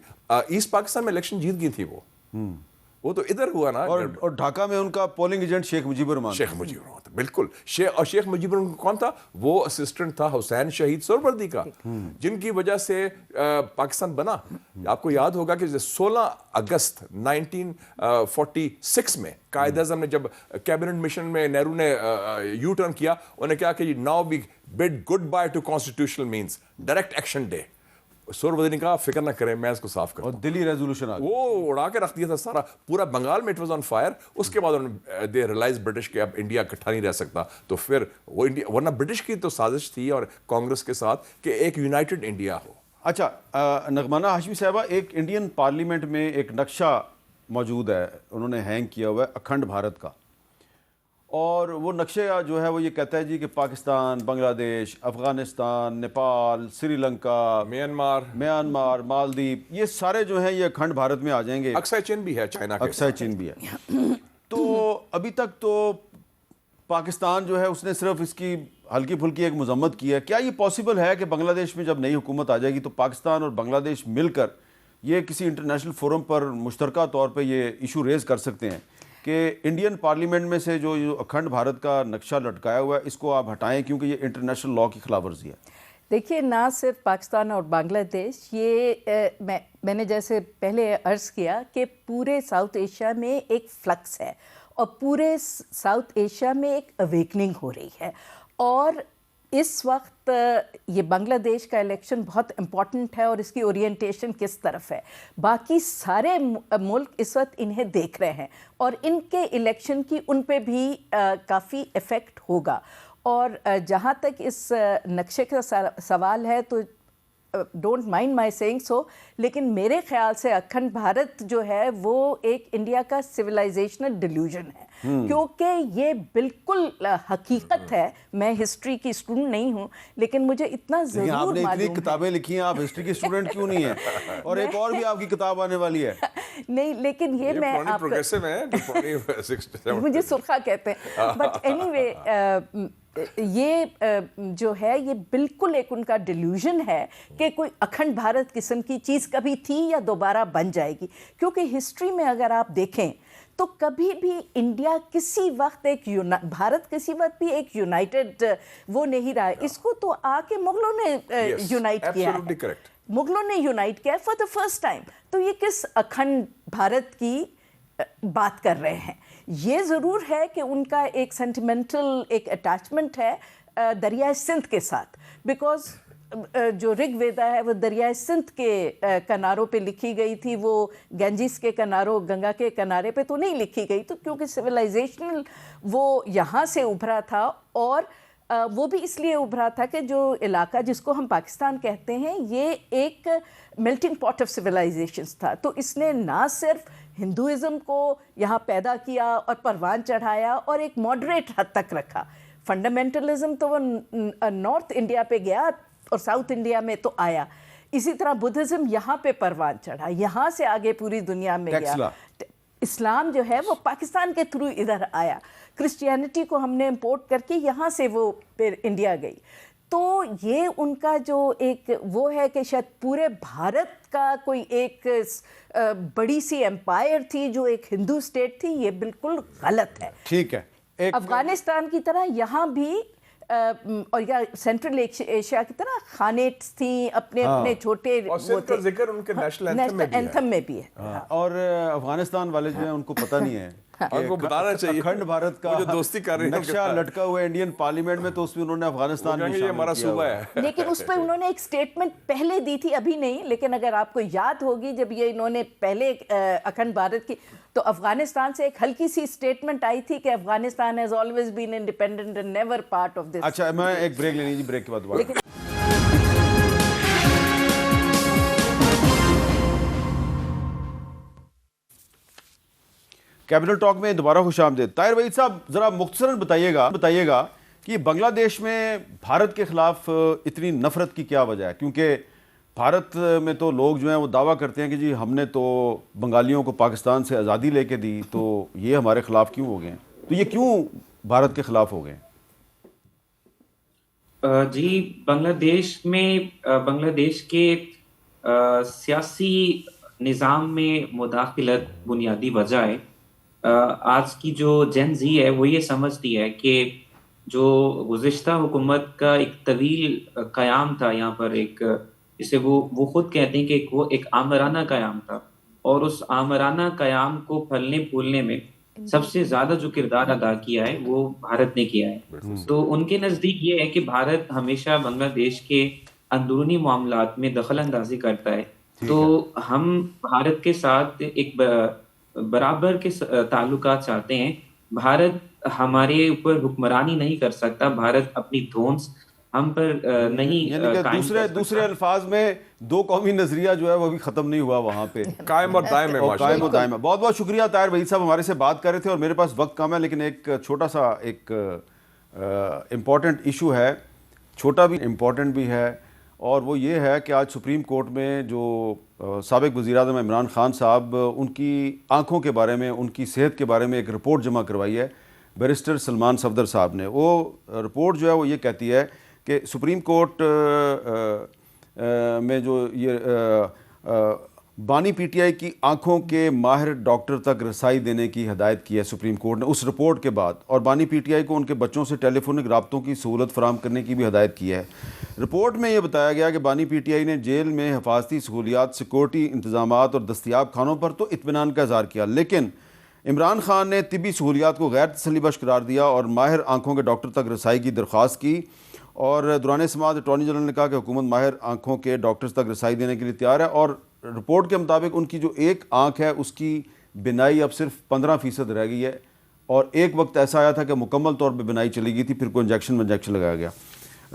ईस्ट पाकिस्तान में इलेक्शन जीत गई थी वो तो इधर हुआ ना।
और ढाका में उनका पोलिंग एजेंट शेख मुजीबुर रहमान
था, बिल्कुल। शेख मुजीबुर कौन था? वो असिस्टेंट था हुसैन शहीद सोहरावर्दी का, जिनकी वजह से पाकिस्तान बना। आपको याद होगा कि 16 अगस्त 1946 में कायद आज़म ने जब कैबिनेट मिशन में नेहरू ने यू टर्न किया, उन्होंने कहा कि now we bid goodbye to constitutional means direct action day. Suhrawardy ने कहा फिक्र ना करें, मैं इसको साफ करूं।
और दिल्ली रेजोल्यूशन आ गया,
वो उड़ा के रख दिया था सारा, पूरा बंगाल में इट वाज ऑन फायर। उसके बाद उन्होंने दे रियलाइज ब्रिटिश के अब इंडिया इकट्ठा नहीं रह सकता, तो फिर वो इंडिया, वरना ब्रिटिश की तो साजिश थी और कांग्रेस के साथ कि एक यूनाइटेड इंडिया हो।
अच्छा, नगमाना हाशमी साहबा, एक इंडियन पार्लियामेंट में एक नक्शा मौजूद है, उन्होंने हैंग किया हुआ है अखंड भारत का, और वो नक्शे जो है वो ये कहता है जी कि पाकिस्तान, बांग्लादेश, अफगानिस्तान, नेपाल, श्रीलंका, म्यांमार, मालदीव, ये सारे जो हैं ये अखंड भारत में आ जाएंगे।
अक्साई चीन भी है, चाइना के
अक्साई चीन भी है। तो अभी तक तो पाकिस्तान जो है उसने सिर्फ इसकी हल्की फुल्की एक मजम्मत की है। क्या ये पॉसिबल है कि बांग्लादेश में जब नई हुकूमत आ जाएगी तो पाकिस्तान और बांग्लादेश मिलकर ये किसी इंटरनेशनल फोरम पर मुश्तरका तौर पर ये इशू रेज कर सकते हैं कि इंडियन पार्लियामेंट में से जो अखंड भारत का नक्शा लटकाया हुआ है इसको आप हटाएं, क्योंकि ये इंटरनेशनल लॉ की खिलाफ वर्जी है?
देखिए, ना सिर्फ पाकिस्तान और बांग्लादेश, ये मैंने जैसे पहले अर्ज़ किया कि पूरे साउथ एशिया में एक फ्लक्स है और पूरे साउथ एशिया में एक अवेकनिंग हो रही है। और इस वक्त ये बांग्लादेश का इलेक्शन बहुत इम्पॉर्टेंट है और इसकी ओरिएंटेशन किस तरफ है, बाकी सारे मुल्क इस वक्त इन्हें देख रहे हैं और इनके इलेक्शन की उन पे भी काफ़ी इफ़ेक्ट होगा। और जहाँ तक इस नक्शे का सवाल है तो don't mind my saying so, लेकिन मेरे ख्याल से अखंड भारत जो है वो एक इंडिया का सिविलाइजेशनल डिल्यूजन है, क्योंकि ये बिल्कुल हकीकत है। मैं हिस्ट्री की स्टूडेंट नहीं हूँ, लेकिन मुझे इतना ज़रूर
आपने
मालूम
इतनी किताबें लिखी हैं, आप हिस्ट्री की स्टूडेंट क्यों नहीं है? और एक और भी आपकी किताब आने वाली है।
नहीं, लेकिन ये मैं आप मुझे सुरखा कहते हैं, बट एनीवे ये जो है ये बिल्कुल एक उनका डिल्यूजन है कि कोई अखंड भारत किस्म की चीज़ कभी थी या दोबारा बन जाएगी। क्योंकि हिस्ट्री में अगर आप देखें तो कभी भी इंडिया किसी वक्त भारत किसी वक्त भी एक यूनाइटेड वो नहीं रहा है। इसको तो आके मुगलों ने यूनाइट किया है, मुगलों ने यूनाइट किया फॉर द फर्स्ट टाइम। तो ये किस अखंड भारत की बात कर रहे हैं? ये ज़रूर है कि उनका एक सेंटिमेंटल एक अटैचमेंट है दरियाए सिंध के साथ, बिकॉज जो ऋग्वेदा है वो दरियाए सिंध के किनारों पे लिखी गई थी, वो गंजिस के किनारों, गंगा के किनारे पे तो नहीं लिखी गई। तो क्योंकि सिविलाइजेशनल वो यहाँ से उभरा था और वो भी इसलिए उभरा था कि जो इलाका जिसको हम पाकिस्तान कहते हैं ये एक मेल्टिंग पॉट ऑफ सिविलाइजेशंस था। तो इसने ना सिर्फ हिंदुइज़्म को यहाँ पैदा किया और परवान चढ़ाया और एक मॉडरेट हद तक रखा, फंडामेंटलिज्म तो वो नॉर्थ इंडिया पे गया और साउथ इंडिया में तो आया। इसी तरह बुद्धिज्म यहाँ पे परवान चढ़ा, यहाँ से आगे पूरी दुनिया में गया। इस्लाम जो है वो पाकिस्तान के थ्रू इधर आया। क्रिश्चियनिटी को हमने इंपोर्ट करके यहाँ से वो फिर इंडिया गई। तो ये उनका जो एक वो है कि शायद पूरे भारत का कोई एक बड़ी सी एम्पायर थी जो एक हिंदू स्टेट थी, ये बिल्कुल गलत है।
ठीक है,
अफगानिस्तान की तरह यहाँ भी और या सेंट्रल एशिया की तरह खानेट्स थी, अपने अपने छोटे
और जिक्र उनके नेशनल
एंथम में भी है।
और अफगानिस्तान वाले जो हैं उनको पता नहीं है
उनको बताना चाहिए
अखंड भारत का
जो दोस्ती कर रहे हैं
नक्शा लटका हुआ है इंडियन पार्लियामेंट में, तो उसमें उन्होंने अफगानिस्तान भी
ये हमारा सूबा है।
लेकिन उस पर उन्होंने एक स्टेटमेंट पहले दी थी, अभी नहीं, लेकिन अगर आपको याद होगी जब ये इन्होंने पहले अखंड भारत की, तो अफगानिस्तान से एक हल्की सी स्टेटमेंट आई थी कि Afghanistan has always been independent and never part of this.
अच्छा, मैं एक ब्रेक लेनी जी, ब्रेक के बाद दोबारा। कैपिटल टॉक में दोबारा खुशामदीद। ताहिर वहीद साहब, ज़रा मुख्तसरन बताइएगा कि बांग्लादेश में भारत के ख़िलाफ़ इतनी नफ़रत की क्या वजह है? क्योंकि भारत में तो लोग जो हैं वो दावा करते हैं कि जी हमने तो बंगालियों को पाकिस्तान से आज़ादी लेके दी, तो ये हमारे ख़िलाफ़ क्यों हो गए? तो ये क्यों भारत के ख़िलाफ़ हो गए?
जी, बांग्लादेश के सियासी निज़ाम में मुदाखिलत बुनियादी वजह है। आज की जो जेन ज़ी है वो ये समझती है कि जो गुज़िश्ता हुकूमत का एक तवील क़याम था यहाँ पर, एक जिसे वो खुद कहते हैं कि वो एक आमराना क़याम था, और उस आमराना क़याम को फलने फूलने में सबसे ज़्यादा जो किरदार अदा किया है वो भारत ने किया है। तो उनके नज़दीक ये है कि भारत हमेशा बांग्लादेश के अंदरूनी मामलात में दखल अंदाजी करता है, तो हम भारत के साथ एक बराबर के ताल्लुकात चाहते हैं। भारत हमारे ऊपर हुक्मरानी नहीं कर सकता, भारत अपनी धौंस हम पर नहीं
दूसरे अल्फाज में दो कौमी नजरिया जो है वो भी खत्म नहीं हुआ वहाँ पे,
कायम और दायम है।
कायम और दायम है। बहुत बहुत शुक्रिया ताहिर वहीद साहब, हमारे से बात कर रहे थे और मेरे पास वक्त कम है, लेकिन एक छोटा सा एक इम्पॉर्टेंट इशू है, छोटा भी इम्पॉर्टेंट भी है, और वो ये है कि आज सुप्रीम कोर्ट में जो साबिक वज़ीर-ए-आज़म इमरान खान साहब, उनकी आँखों के बारे में, उनकी सेहत के बारे में एक रिपोर्ट जमा करवाई है बैरिस्टर सलमान सफदर साहब ने। वो रिपोर्ट जो है वो ये कहती है कि सुप्रीम कोर्ट में जो ये बानी पीटीआई की आंखों के माहिर डॉक्टर तक रसाई देने की हदायत की है सुप्रीम कोर्ट ने उस रिपोर्ट के बाद, और बानी पीटीआई को उनके बच्चों से टेलीफोनिक राब्तों की सहूलत फराहम करने की भी हदायत की है। रिपोर्ट में ये बताया गया कि बानी पीटीआई ने जेल में हिफाजती सहूलियात, सिक्योरिटी इंतजामात और दस्तियाब खानों पर तो इत्मीनान का इज़हार किया, लेकिन इमरान खान ने तिब्बी सहूलियात को गैर तसल्लीबख्श करार दिया और माहिर आँखों के डॉक्टर तक रसाई की दरख्वास्त की। और दौरान समाअत अटॉर्नी जनरल ने कहा कि हुकूमत माहिर आँखों के डॉक्टर्स तक रसाई देने के लिए तैयार है, और रिपोर्ट के मुताबिक उनकी जो एक आँख है उसकी बिनाई अब सिर्फ 15% रह गई है, और एक वक्त ऐसा आया था कि मुकम्मल तौर पर बिनाई चली गई थी, फिर कोई इंजेक्शन लगाया गया।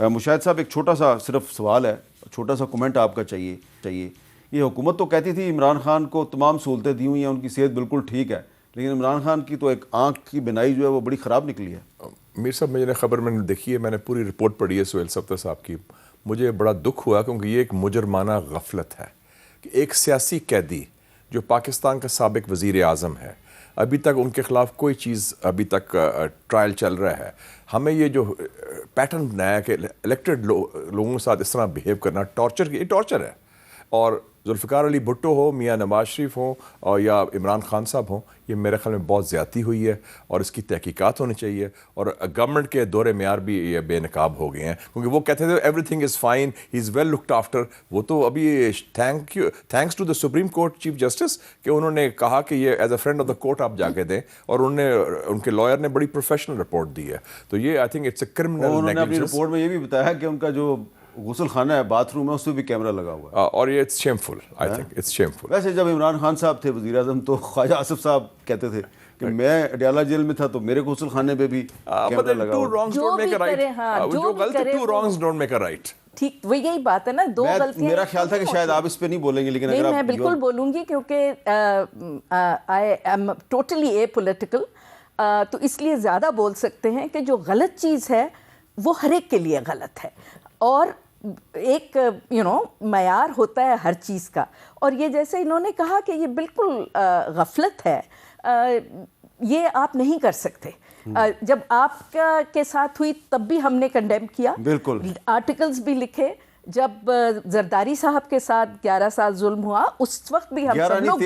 मुशाहिद साहब, एक छोटा सा सिर्फ सवाल है, छोटा सा कमेंट आपका चाहिए। ये हुकूमत तो कहती थी इमरान खान को तमाम सहूलतें दी हुई हैं, उनकी सेहत बिल्कुल ठीक है, लेकिन इमरान खान की तो एक आँख की बिनाई जो है वो बड़ी ख़राब निकली है।
मीर साहब, मैंने खबर मैंने देखी है, मैंने पूरी रिपोर्ट पढ़ी है सुहेल सफदर साहब की। मुझे बड़ा दुख हुआ क्योंकि ये एक मुजरमाना गफलत है कि एक सियासी कैदी जो पाकिस्तान का साबिक वज़ीर आज़म है, अभी तक उनके ख़िलाफ़ कोई चीज़ अभी तक ट्रायल चल रहा है। हमें ये जो पैटर्न बनाया है कि इलेक्टेड लोगों के साथ इस तरह बिहेव करना टॉर्चर है। और जुल्फ़िकार अली भुट्टो हो, मियाँ नवाज शरीफ हो, और या इमरान खान साहब हो, ये मेरे ख्याल में बहुत ज़्यादती हुई है और इसकी तहकीकात होनी चाहिए। और गवर्नमेंट के दौरे म्यार भी ये बेनकाब हो गए हैं, क्योंकि वो कहते थे everything is fine, he is well looked after. वो तो अभी thanks to the supreme court chief justice कि उन्होंने कहा कि ये as a friend of the court आप जाके दें, और उनके लॉयर ने बड़ी प्रोफेशनल रिपोर्ट दी है। तो ये I think it's a criminal.
उन्होंने अपनी रिपोर्ट में ये भी बताया कि उनका जो गुसल खाना है, बाथरूम है, उसमें भी कैमरा लगा हुआ है,
और ये it's shameful. I think it's shameful.
वैसे जब इमरान खान साहब थे वज़ीर आज़म, तो ख्वाजा आसिफ साहब कहते थे कि मैं अडयाला जेल में था तो मेरे गुसल खाने पे भी कैमरा लगा हुआ है।
जो गलत है, two wrongs don't make a right.
ठीक, वो यही बात है ना, दो गलतियां।
मेरा ख्याल था कि शायद आप इस पे नहीं बोलेंगे, लेकिन अगर
मैं बिल्कुल बोलूंगी, क्योंकि आई एम टोटली एपॉलिटिकल। तो इसलिए ज़्यादा बोल सकते हैं कि जो गलत चीज़ है वो हर एक के लिए गलत है, और एक मयार होता है हर चीज़ का। और ये जैसे इन्होंने कहा कि ये बिल्कुल गफलत है, ये आप नहीं कर सकते। जब आपका के साथ हुई तब भी हमने कंडेम किया,
बिल्कुल
आर्टिकल्स भी लिखे। जब जरदारी साहब के साथ 11 साल जुल्म हुआ, उस वक्त भी हम
11 नहीं,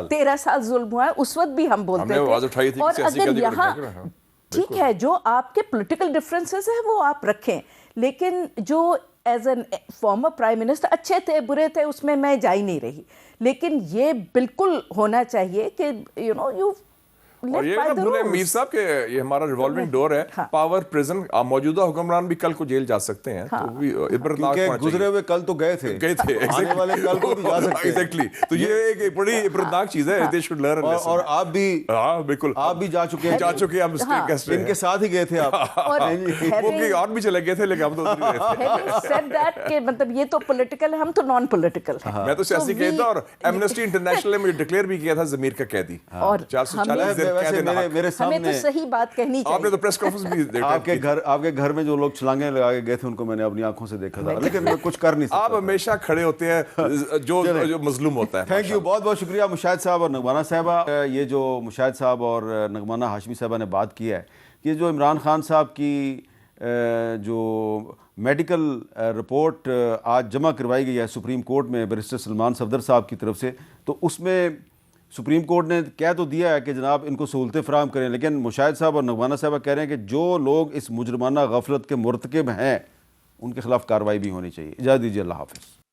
13
साल जुल्म हुआ, उस वक्त भी हम बोलते
हमने आवाज उठाई थी
थे। और
कि सियासी
अगर
गलती को
यहाँ
ढक रहा है।
ठीक है, जो आपके पॉलिटिकल डिफरेंसेस हैं वो आप रखें, लेकिन जो as an former prime minister अच्छे थे बुरे थे उसमें मैं जा ही नहीं रही, लेकिन ये बिल्कुल होना चाहिए कि यू
और ये ना भूले मीर साहब के ये हमारा रिवॉल्विंग डोर है।
हाँ।
पावर प्रिजन, मौजूदा हुक्मरान भी कल को जेल जा सकते हैं।
हाँ।
तो भी इब्रतनाक
क्योंकि
होना
गुजरे
चाहिए।
हुए कल तो गए थे आने वाले कल को भी जा सकते हैं।
एग्जैक्टली, तो ये एक बड़ी इब्रतनाक चीज है। They should learn.
और आप भी,
हाँ बिल्कुल,
आप भी जा चुके हैं,
जा चुके हैं। हम
हाँ।
गेस्ट
इनके साथ ही गए थे आप।
और
वो भी और भी चले गए थे, लेकिन हम तो उधर ही रहे थे।
having said that के मतलब ये तो पॉलिटिकल है, हम तो नॉन पॉलिटिकल हैं।
मैं तो सियासी
So
कहता,
we-
और एमनेस्टी इंटरनेशनल ने मुझे डिक्लेयर भी किया था जमीर का कैदी।
और
440 दिन
वैसे
कैद
मेरे
हमें
सामने
तो सही बात कहनी
आपने
चाहिए।
तो प्रेस कॉन्फ्रेंस भी
आपके घर में जो लोग छलांगे लगा के गए थे उनको मैंने अपनी आंखों से देखा था, लेकिन मैं कुछ कर नहीं
आप
सकता।
हमेशा खड़े होते हैं जो मजलूम होता है।
थैंक यू, बहुत बहुत शुक्रिया मुशाहिद साहब और नगमाना साहबा। ये जो मुशाहिद साहब और नगमाना हाशमी साहबा ने बात की है कि जो इमरान खान साहब की जो मेडिकल रिपोर्ट आज जमा करवाई गई है सुप्रीम कोर्ट में बैरिस्टर सलमान सफदर साहब की तरफ से, तो उसमें सुप्रीम कोर्ट ने कह तो दिया है कि जनाब इनको सहूलतें फराहम करें, लेकिन मुशाहिद साहब और नगमाना साहबा कह रहे हैं कि जो लोग इस मुजरमाना गफलत के मुर्तकिब हैं उनके खिलाफ कार्रवाई भी होनी चाहिए। इजाज़त दीजिए, अल्लाह हाफ़िज़।